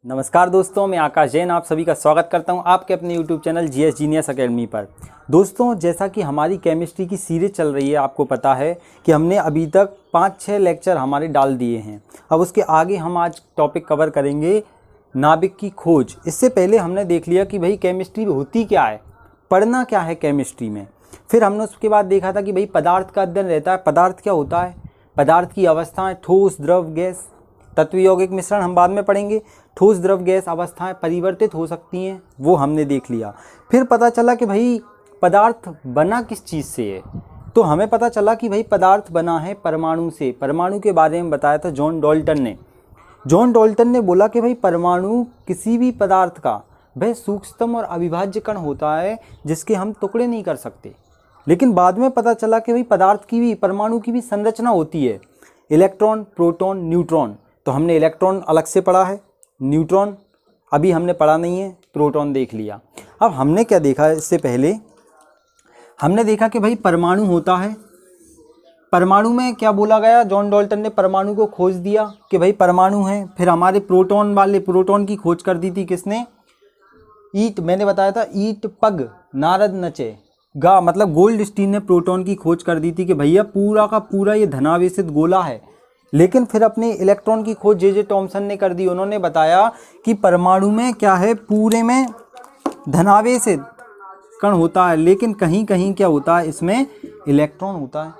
नमस्कार दोस्तों, मैं आकाश जैन आप सभी का स्वागत करता हूं आपके अपने YouTube channel GS genius academy पर। दोस्तों, जैसा कि हमारी केमिस्ट्री की सीरीज चल रही है, आपको पता है कि हमने अभी तक 5-6 लेक्चर हमारे डाल दिए हैं। अब उसके आगे हम आज टॉपिक कवर करेंगे नाभिक की खोज। इससे पहले हमने देख लिया कि भाई केमिस्ट्री होती क्या है, पढ़ना क्या है केमिस्ट्री में। फिर हमने उसके बाद देखा था कि भाई पदार्थ का अध्ययन रहता है। पदार्थ क्या होता है, पदार्थ की अवस्थाएँ ठोस, द्रव, गैस, तत्व, यौगिक, मिश्रण हम बाद में पढ़ेंगे। ठोस, द्रव, गैस अवस्थाएं परिवर्तित हो सकती हैं, वो हमने देख लिया। फिर पता चला कि भाई पदार्थ बना किस चीज़ से है, तो हमें पता चला कि भाई पदार्थ बना है परमाणु से। परमाणु के बारे में बताया था जॉन डाल्टन ने। जॉन डाल्टन ने बोला कि भाई परमाणु किसी भी पदार्थ का वह सूक्ष्मतम और अविभाज्य कण होता है जिसके हम टुकड़े नहीं कर सकते। लेकिन बाद में पता चला कि भाई पदार्थ की भी, परमाणु की भी संरचना होती है, इलेक्ट्रॉन, प्रोटॉन, न्यूट्रॉन। तो हमने इलेक्ट्रॉन अलग से पढ़ा है, न्यूट्रॉन अभी हमने पढ़ा नहीं है, प्रोटॉन देख लिया। अब हमने क्या देखा, इससे पहले हमने देखा कि भाई परमाणु होता है। परमाणु में क्या बोला गया, जॉन डाल्टन ने परमाणु को खोज दिया कि भाई परमाणु है। फिर हमारे प्रोटॉन की खोज कर दी थी किसने, ईट, मैंने बताया था ईट पग नारद नचे गा, मतलब गोल्डस्टीन ने प्रोटॉन की खोज कर दी थी कि भैया पूरा का पूरा ये धनावेशित गोला है। लेकिन फिर अपने इलेक्ट्रॉन की खोज जे टॉमसन ने कर दी। उन्होंने बताया कि परमाणु में क्या है, पूरे में धनावेशित कण होता है, लेकिन कहीं कहीं क्या होता है, इसमें इलेक्ट्रॉन होता है।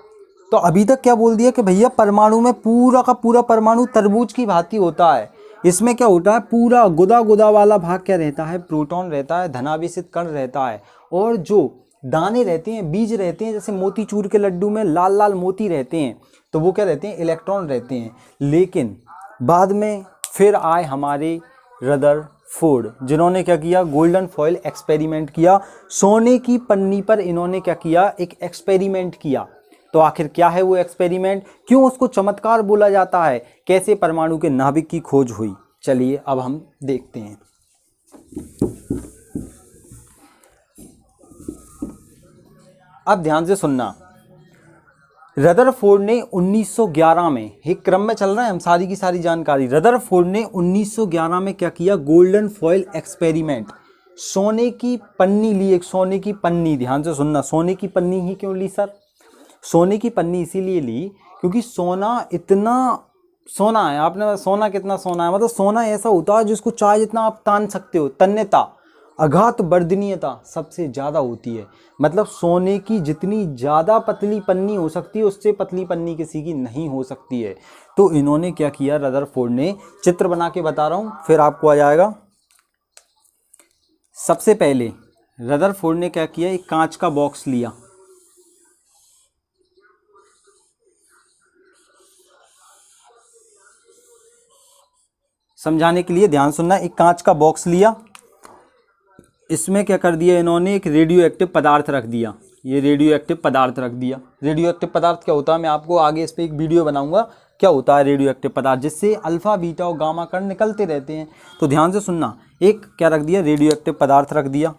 तो अभी तक क्या बोल दिया कि भैया परमाणु में पूरा का पूरा परमाणु तरबूज की भांति होता है। इसमें क्या होता है, पूरा गुदा गुदा वाला भाग क्या रहता है, प्रोटॉन रहता है, धनावेशित कण रहता है। और जो दाने रहते हैं, बीज रहते हैं, जैसे मोतीचूर के लड्डू में लाल लाल मोती रहते हैं, तो वो क्या रहते हैं, इलेक्ट्रॉन रहते हैं। लेकिन बाद में फिर आए हमारे रदरफोर्ड, जिन्होंने क्या किया, गोल्डन फॉयल एक्सपेरिमेंट किया। सोने की पन्नी पर इन्होंने क्या किया, एक एक्सपेरिमेंट किया। तो आखिर क्या है वो एक्सपेरिमेंट, क्यों उसको चमत्कार बोला जाता है, कैसे परमाणु के नाभिक की खोज हुई, चलिए अब हम देखते हैं। अब ध्यान से सुनना। रदरफोर्ड ने 1911 में, एक क्रम में चल रहा है हम सारी की सारी जानकारी। रदरफोर्ड ने 1911 में क्या किया, गोल्डन फॉयल एक्सपेरिमेंट। सोने की पन्नी ली, एक सोने की पन्नी, ध्यान से सुनना। सोने की पन्नी ही क्यों ली सर, सोने की पन्नी इसीलिए ली क्योंकि सोना इतना सोना है, आपने सोना कितना सोना है, मतलब सोना ऐसा होता है जिसको चाहे जितना आप तान सकते हो, तन्यता, अघात वर्धनीयता सबसे ज़्यादा होती है। मतलब सोने की जितनी ज़्यादा पतली पन्नी हो सकती है, उससे पतली पन्नी किसी की नहीं हो सकती है। तो इन्होंने क्या किया, रदरफोर्ड ने, चित्र बना के बता रहा हूँ फिर आपको आ जाएगा। सबसे पहले रदरफोर्ड ने क्या किया, एक कांच का बॉक्स लिया। समझाने के लिए ध्यान सुनना, एक कांच का बॉक्स लिया। इसमें क्या कर दिया इन्होंने, एक रेडियो एक्टिव पदार्थ रख दिया। ये रेडियो एक्टिव पदार्थ रख दिया। रेडियो एक्टिव पदार्थ क्या होता है, मैं आपको आगे इस पर एक वीडियो बनाऊंगा, क्या होता है रेडियो एक्टिव पदार्थ, जिससे अल्फा, बीटा और गामा कण निकलते रहते हैं। तो ध्यान से सुनना, एक क्या रख दिया, रेडियो एक्टिव पदार्थ रख दिया।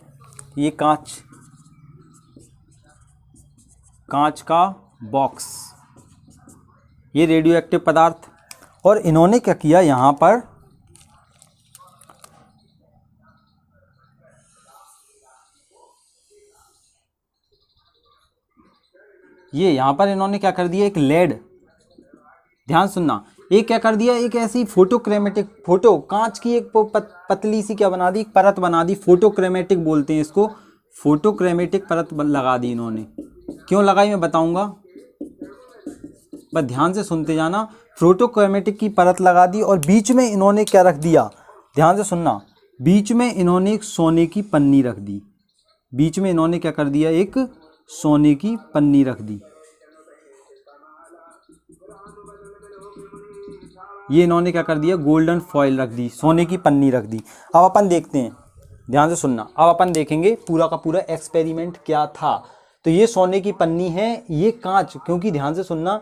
ये कांच का बॉक्स, ये रेडियो एक्टिव पदार्थ। और इन्होंने क्या किया, यहाँ पर यहाँ पर इन्होंने क्या कर दिया, एक लेड, ध्यान सुनना, एक क्या कर दिया, एक ऐसी फोटोक्रोमेटिक, कांच की एक पतली सी क्या बना दी, परत बना दी। फोटोक्रोमेटिक बोलते हैं इसको, फोटोक्रोमेटिक परत लगा दी इन्होंने। क्यों लगाई मैं बताऊंगा, बस ध्यान से सुनते जाना। फोटोक्रोमेटिक की परत लगा दी और बीच में इन्होंने क्या रख दिया, ध्यान से सुनना, बीच में इन्होंने एक सोने की पन्नी रख दी। बीच में इन्होंने क्या कर दिया, एक सोने की पन्नी रख दी। ये इन्होंने क्या कर दिया, गोल्डन फॉयल रख दी, सोने की पन्नी रख दी। अब अपन देखते हैं, ध्यान से सुनना, अब अपन देखेंगे पूरा का पूरा एक्सपेरिमेंट क्या था। तो ये सोने की पन्नी है, ये कांच, क्योंकि ध्यान से सुनना,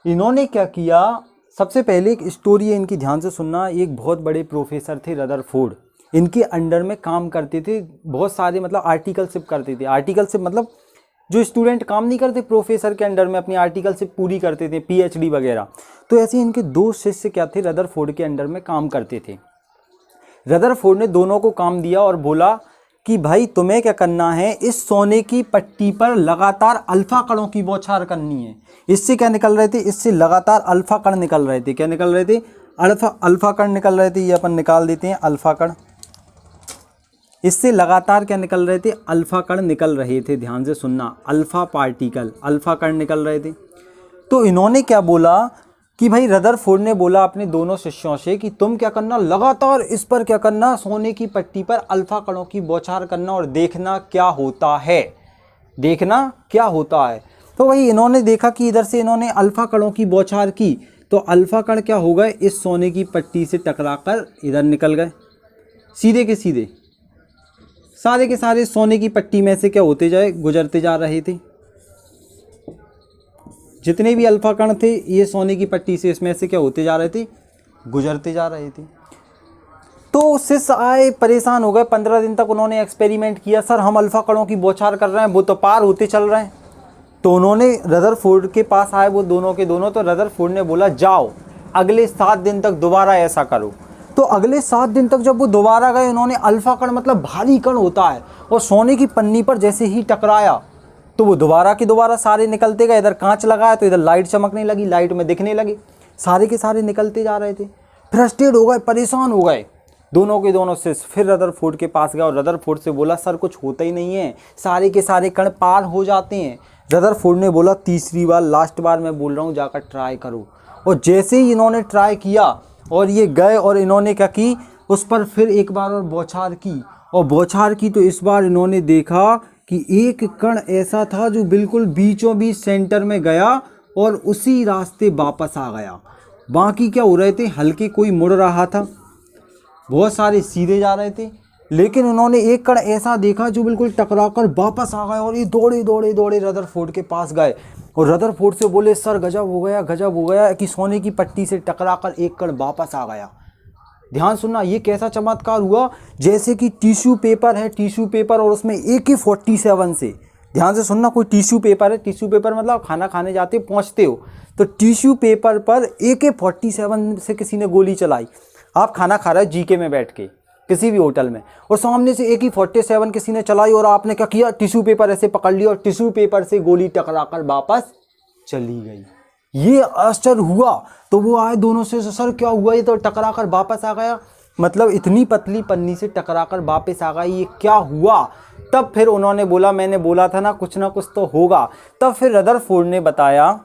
इन्होंने क्या किया, सबसे पहले एक स्टोरी है इनकी, ध्यान से सुनना। एक बहुत बड़े प्रोफेसर थे रदरफोर्ड, इनके अंडर में काम करते थे, बहुत सारे मतलब आर्टिकलशिप करते थे। आर्टिकलशिप मतलब जो स्टूडेंट काम नहीं करते प्रोफेसर के अंडर में, अपनी आर्टिकलशिप पूरी करते थे, पीएचडी वगैरह। तो ऐसे इनके दो शिष्य क्या थे, रदरफोर्ड के अंडर में काम करते थे। रदरफोर्ड ने दोनों को काम दिया और बोला कि भाई तुम्हें क्या करना है, इस सोने की पट्टी पर लगातार अल्फा कणों की बौछार करनी है। इससे क्या निकल रहे थे, इससे लगातार अल्फा कण निकल रहे थे। क्या निकल रहे थे, अल्फा कण निकल रहे थे। ये अपन निकाल देते हैं अल्फा कण। इससे लगातार क्या निकल रहे थे, अल्फा कण निकल रहे थे। ध्यान से सुनना, अल्फा पार्टिकल, अल्फा कण निकल रहे थे। तो इन्होंने क्या बोला कि भाई रदरफोर्ड ने बोला अपने दोनों शिष्यों से कि तुम क्या करना, लगातार इस पर क्या करना, सोने की पट्टी पर अल्फा कणों की बौछार करना और देखना क्या होता है, देखना क्या होता है। तो भाई इन्होंने देखा कि इधर से इन्होंने अल्फा कणों की बौछार की तो अल्फा कण क्या हो गए, इस सोने की पट्टी से टकराकर इधर निकल गए, सीधे के सीधे। सारे के सारे सोने की पट्टी में से क्या होते जाए, गुजरते जा रहे थे। जितने भी अल्फा कण थे ये सोने की पट्टी से इसमें से क्या होते जा रहे थे, गुजरते जा रहे थे। तो शिष्य आए, परेशान हो गए। 15 दिन तक उन्होंने एक्सपेरिमेंट किया, सर हम अल्फा कणों की बौछार कर रहे हैं, वो तो पार होते चल रहे हैं। तो उन्होंने रदरफोर्ड के पास आए वो दोनों के दोनों। तो रदरफोर्ड ने बोला जाओ अगले 7 दिन तक दोबारा ऐसा करो। तो अगले 7 दिन तक जब वो दोबारा गए, उन्होंने अल्फा कण मतलब भारी कण होता है और सोने की पन्नी पर जैसे ही टकराया तो वो दोबारा के दोबारा सारे निकलते गए। इधर कांच लगाया तो इधर लाइट चमकने लगी, लाइट में दिखने लगे, सारे के सारे निकलते जा रहे थे। फ्रस्ट्रेट हो गए, परेशान हो गए दोनों के दोनों से। फिर रदरफोर्ड के पास गया और रदरफोर्ड से बोला सर कुछ होता ही नहीं है, सारे के सारे कण पार हो जाते हैं। रदरफोर्ड ने बोला तीसरी बार, लास्ट बार मैं बोल रहा हूँ, जाकर ट्राई करो। और जैसे ही इन्होंने ट्राई किया और ये गए और इन्होंने क्या की, उस पर फिर एक बार और बौछार की और बौछार की तो इस बार इन्होंने देखा कि एक कण ऐसा था जो बिल्कुल बीचों बीच सेंटर में गया और उसी रास्ते वापस आ गया। बाकी क्या हो रहे थे, हल्के कोई मुड़ रहा था, बहुत सारे सीधे जा रहे थे, लेकिन उन्होंने एक कण ऐसा देखा जो बिल्कुल टकराकर वापस आ गया। और ये दौड़े दौड़े दौड़े रदरफोर्ड के पास गए और रदरफोर्ड से बोले सर गजब हो गया कि सोने की पट्टी से टकराकर एक कण वापस आ गया। ध्यान सुनना, ये कैसा चमत्कार हुआ, जैसे कि टिश्यू पेपर है, टिश्यू पेपर और उसमें AK-47 से, ध्यान से सुनना, कोई टिश्यू पेपर है, टिश्यू पेपर मतलब खाना खाने जाते पहुँचते हो तो टिश्यू पेपर पर AK-47 से किसी ने गोली चलाई। आप खाना खा रहे हो जीके में बैठ के किसी भी होटल में और सामने से AK-47 किसी ने चलाई और आपने क्या किया, टिश्यू पेपर ऐसे पकड़ लिया और टिश्यू पेपर से गोली टकराकर वापस चली गई। ये आश्चर्य हुआ। तो वो आए दोनों से, सर क्या हुआ, ये तो टकराकर वापस आ गया, मतलब इतनी पतली पन्नी से टकराकर वापस आ गई, ये क्या हुआ। तब फिर उन्होंने बोला मैंने बोला था ना कुछ तो होगा। तब फिर रदरफोर्ड ने बताया,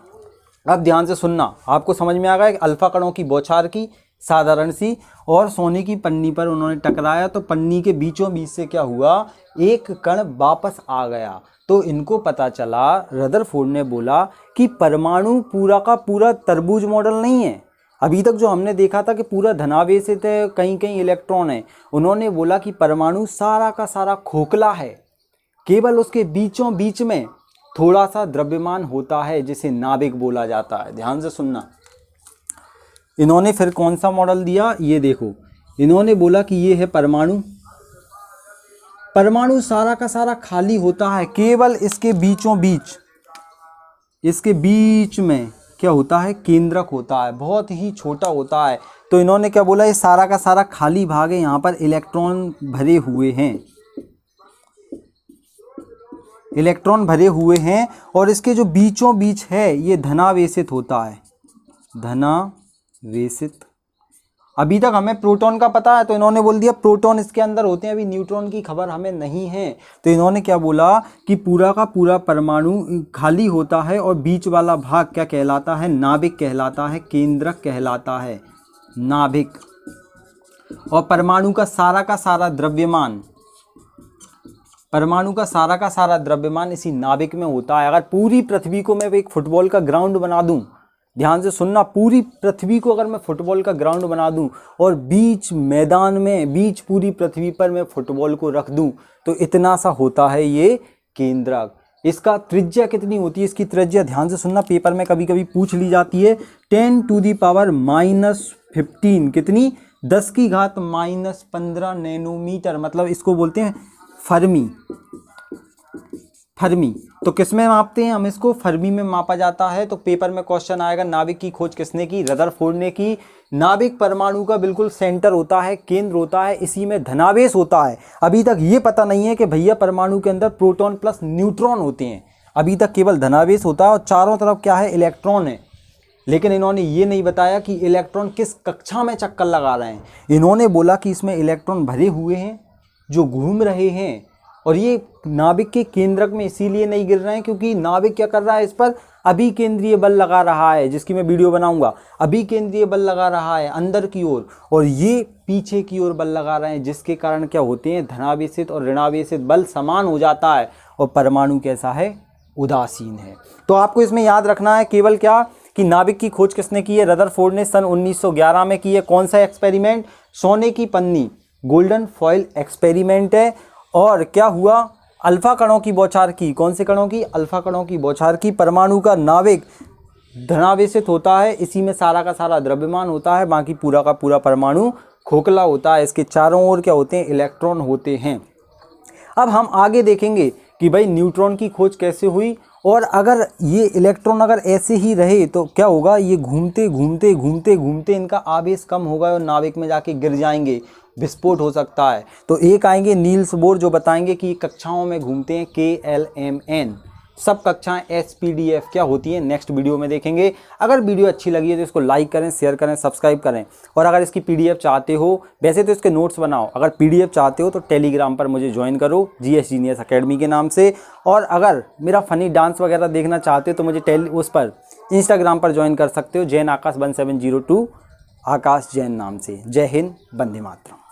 अब ध्यान से सुनना, आपको समझ में आ गया कि अल्फा कणों की बौछार की साधारण सी और सोने की पन्नी पर उन्होंने टकराया तो पन्नी के बीचों बीच से क्या हुआ, एक कण वापस आ गया। तो इनको पता चला, रदरफोर्ड ने बोला कि परमाणु पूरा का पूरा तरबूज मॉडल नहीं है। अभी तक जो हमने देखा था कि पूरा धनावेशित है, कहीं कहीं इलेक्ट्रॉन है, उन्होंने बोला कि परमाणु सारा का सारा खोखला है, केवल उसके बीचों बीच में थोड़ा सा द्रव्यमान होता है जिसे नाभिक बोला जाता है। ध्यान से सुनना, इन्होंने फिर कौन सा मॉडल दिया, ये देखो, इन्होंने बोला कि ये है परमाणु। परमाणु सारा का सारा खाली होता है, केवल इसके बीचों बीच, इसके बीच में क्या होता है, केंद्रक होता है, बहुत ही छोटा होता है। तो इन्होंने क्या बोला, ये सारा का सारा खाली भाग है, यहाँ पर इलेक्ट्रॉन भरे हुए हैं, इलेक्ट्रॉन भरे हुए हैं और इसके जो बीचों बीच है ये धनावेशित होता है, धनावेशित। अभी तक हमें प्रोटॉन का पता है तो इन्होंने बोल दिया प्रोटॉन इसके अंदर होते हैं, अभी न्यूट्रॉन की खबर हमें नहीं है। तो इन्होंने क्या बोला कि पूरा का पूरा परमाणु खाली होता है और बीच वाला भाग क्या कहलाता है, नाभिक कहलाता है, केंद्रक कहलाता है, नाभिक। और परमाणु का सारा द्रव्यमान, परमाणु का सारा द्रव्यमान इसी नाभिक में होता है। अगर पूरी पृथ्वी को मैं एक फुटबॉल का ग्राउंड बना दूं, ध्यान से सुनना, पूरी पृथ्वी को अगर मैं फुटबॉल का ग्राउंड बना दूं और बीच मैदान में, बीच पूरी पृथ्वी पर मैं फुटबॉल को रख दूं तो इतना सा होता है ये केंद्रक। इसका त्रिज्या कितनी होती है, इसकी त्रिज्या ध्यान से सुनना, पेपर में कभी कभी पूछ ली जाती है, 10⁻⁻15, कितनी, 10⁻⁻15 नैनोमीटर, मतलब इसको बोलते हैं फर्मी। फर्मी तो किस में मापते हैं हम इसको, फर्मी में मापा जाता है। तो पेपर में क्वेश्चन आएगा नाभिक की खोज किसने की, रदरफोर्ड ने की, नाभिक परमाणु का बिल्कुल सेंटर होता है, केंद्र होता है, इसी में धनावेश होता है। अभी तक ये पता नहीं है कि भैया परमाणु के अंदर प्रोटॉन प्लस न्यूट्रॉन होते हैं, अभी तक केवल धनावेश होता है और चारों तरफ क्या है, इलेक्ट्रॉन है। लेकिन इन्होंने ये नहीं बताया कि इलेक्ट्रॉन किस कक्षा में चक्कर लगा रहे हैं। इन्होंने बोला कि इसमें इलेक्ट्रॉन भरे हुए हैं जो घूम रहे हैं, और ये नाभिक के केंद्रक में इसीलिए नहीं गिर रहे हैं क्योंकि नाभिक क्या कर रहा है, इस पर अभिकेंद्रीय बल लगा रहा है, जिसकी मैं वीडियो बनाऊंगा। अभिकेंद्रीय बल लगा रहा है अंदर की ओर, और ये पीछे की ओर बल लगा रहे हैं, जिसके कारण क्या होते हैं, धनावेशित और ऋणावेशित बल समान हो जाता है और परमाणु कैसा है, उदासीन है। तो आपको इसमें याद रखना है केवल क्या, कि नाभिक की खोज किसने की है, रदरफोर्ड ने सन 1911 में की है। कौन सा एक्सपेरिमेंट, सोने की पन्नी, गोल्डन फॉयल एक्सपेरिमेंट है। और क्या हुआ, अल्फा कणों की बौछार की, कौन से कणों की, अल्फा कणों की बौछार की। परमाणु का नाभिक धनावेशित होता है, इसी में सारा का सारा द्रव्यमान होता है, बाकी पूरा का पूरा परमाणु खोखला होता है, इसके चारों ओर क्या होते हैं, इलेक्ट्रॉन होते हैं। अब हम आगे देखेंगे कि भाई न्यूट्रॉन की खोज कैसे हुई, और अगर ये इलेक्ट्रॉन अगर ऐसे ही रहे तो क्या होगा, ये घूमते घूमते घूमते घूमते इनका आवेश कम होगा और नाभिक में जाके गिर जाएंगे, विस्फोट हो सकता है। तो एक आएंगे नील्स बोर जो बताएंगे कि कक्षाओं में घूमते हैं, KLMN। सब कक्षाएं SPDF क्या होती है, नेक्स्ट वीडियो में देखेंगे। अगर वीडियो अच्छी लगी है तो इसको लाइक करें, शेयर करें, सब्सक्राइब करें। और अगर इसकी PDF चाहते हो, वैसे तो इसके नोट्स बनाओ, अगर PDF चाहते हो तो टेलीग्राम पर मुझे ज्वाइन करो GS जीनियस अकेडमी के नाम से। और अगर मेरा फनी डांस वगैरह देखना चाहते हो तो मुझे उस पर इंस्टाग्राम पर ज्वाइन कर सकते हो, जैन आकाश 1702 आकाश जैन नाम से। जय हिंद, वंदे मातरम।